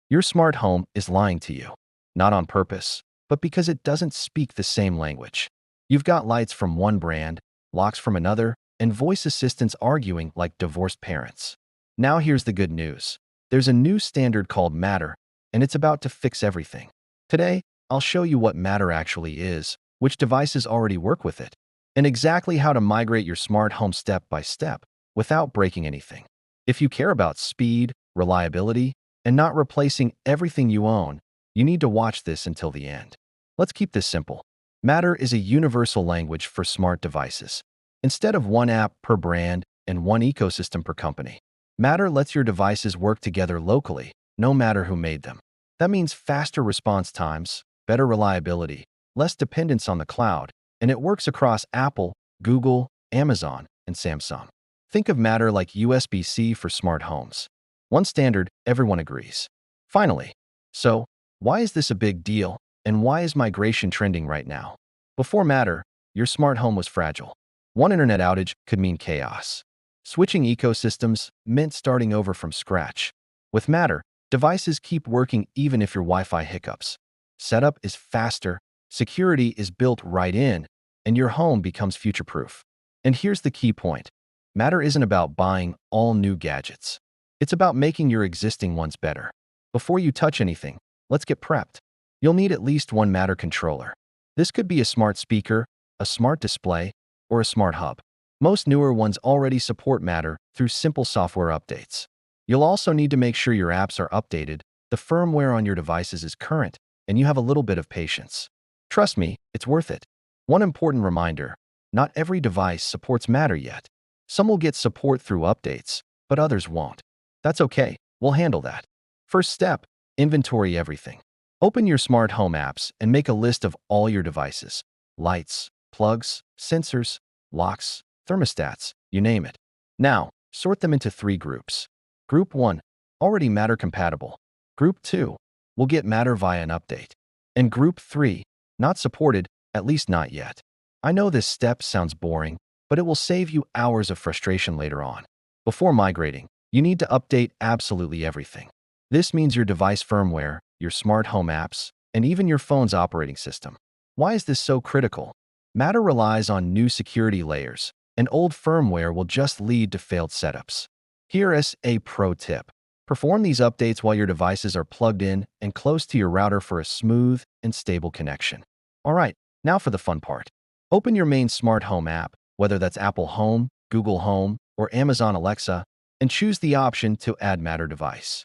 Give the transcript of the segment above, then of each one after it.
Your smart home is lying to you, not on purpose, but because it doesn't speak the same language. You've got lights from one brand, locks from another, and voice assistants arguing like divorced parents. Now here's the good news. There's a new standard called Matter, and it's about to fix everything. Today, I'll show you what Matter actually is, which devices already work with it, and exactly how to migrate your smart home step by step without breaking anything. If you care about speed, reliability, and not replacing everything you own, you need to watch this until the end. Let's keep this simple. Matter is a universal language for smart devices. Instead of one app per brand and one ecosystem per company, Matter lets your devices work together locally, no matter who made them. That means faster response times, better reliability, less dependence on the cloud, and it works across Apple, Google, Amazon, and Samsung. Think of Matter like USB-C for smart homes. One standard, everyone agrees. Finally, so why is this a big deal, and why is migration trending right now? Before Matter, your smart home was fragile. One internet outage could mean chaos. Switching ecosystems meant starting over from scratch. With Matter, devices keep working even if your Wi-Fi hiccups. Setup is faster, security is built right in, and your home becomes future-proof. And here's the key point. Matter isn't about buying all new gadgets. It's about making your existing ones better. Before you touch anything, let's get prepped. You'll need at least one Matter controller. This could be a smart speaker, a smart display, or a smart hub. Most newer ones already support Matter through simple software updates. You'll also need to make sure your apps are updated, the firmware on your devices is current, and you have a little bit of patience. Trust me, it's worth it. One important reminder, not every device supports Matter yet. Some will get support through updates, but others won't. That's okay, we'll handle that. First step, inventory everything. Open your smart home apps and make a list of all your devices. Lights, plugs, sensors, locks, thermostats, you name it. Now, sort them into 3 groups. Group 1, already Matter compatible. Group 2, will get Matter via an update. And Group 3, not supported, at least not yet. I know this step sounds boring, but it will save you hours of frustration later on. Before migrating, you need to update absolutely everything. This means your device firmware, your smart home apps, and even your phone's operating system. Why is this so critical? Matter relies on new security layers, and old firmware will just lead to failed setups. Here is a pro tip. Perform these updates while your devices are plugged in and close to your router for a smooth and stable connection. All right, now for the fun part. Open your main smart home app, whether that's Apple Home, Google Home, or Amazon Alexa, and choose the option to add Matter device.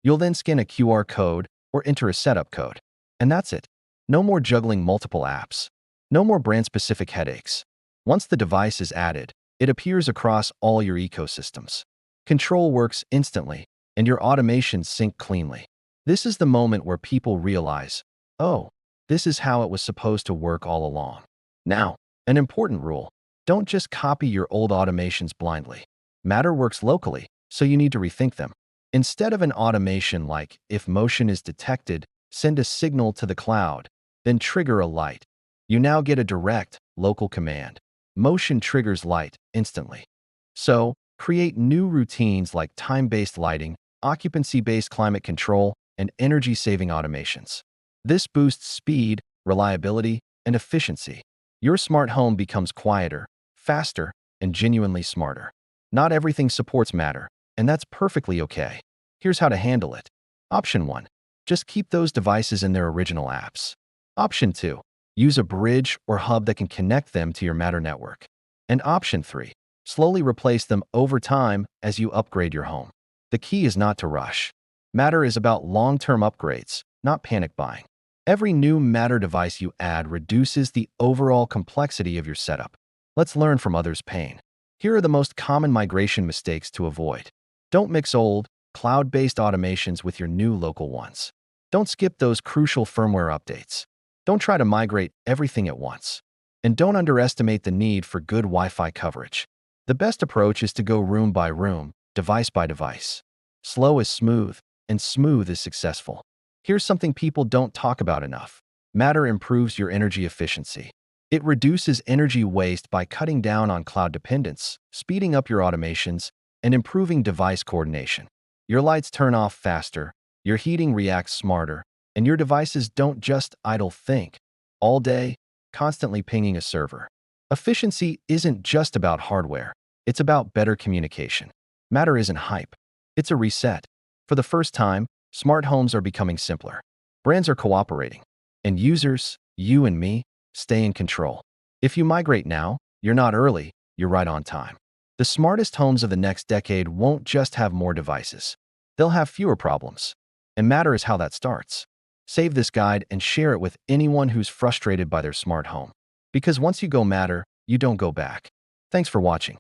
You'll then scan a QR code or enter a setup code. And that's it. No more juggling multiple apps. No more brand-specific headaches. Once the device is added, it appears across all your ecosystems. Control works instantly, and your automations sync cleanly. This is the moment where people realize, oh, this is how it was supposed to work all along. Now, an important rule. Don't just copy your old automations blindly. Matter works locally, so you need to rethink them. Instead of an automation like, if motion is detected, send a signal to the cloud, then trigger a light. You now get a direct, local command. Motion triggers light instantly. So, create new routines like time-based lighting, occupancy-based climate control, and energy-saving automations. This boosts speed, reliability, and efficiency. Your smart home becomes quieter, faster, and genuinely smarter. Not everything supports Matter, and that's perfectly okay. Here's how to handle it. Option 1. Just keep those devices in their original apps. Option 2. Use a bridge or hub that can connect them to your Matter network. And Option 3. Slowly replace them over time as you upgrade your home. The key is not to rush. Matter is about long-term upgrades, not panic buying. Every new Matter device you add reduces the overall complexity of your setup. Let's learn from others' pain. Here are the most common migration mistakes to avoid. Don't mix old, cloud-based automations with your new local ones. Don't skip those crucial firmware updates. Don't try to migrate everything at once. And don't underestimate the need for good Wi-Fi coverage. The best approach is to go room by room, device by device. Slow is smooth, and smooth is successful. Here's something people don't talk about enough. Matter improves your energy efficiency. It reduces energy waste by cutting down on cloud dependence, speeding up your automations, and improving device coordination. Your lights turn off faster, Your heating reacts smarter, and your devices don't just idle think all day, constantly pinging a server. Efficiency isn't just about hardware. It's about better communication. Matter isn't hype. It's a reset. For the first time, smart homes are becoming simpler. Brands are cooperating. And users, you and me, stay in control. If you migrate now, you're not early, you're right on time. The smartest homes of the next decade won't just have more devices. They'll have fewer problems. And Matter is how that starts. Save this guide and share it with anyone who's frustrated by their smart home. Because once you go Matter, you don't go back. Thanks for watching.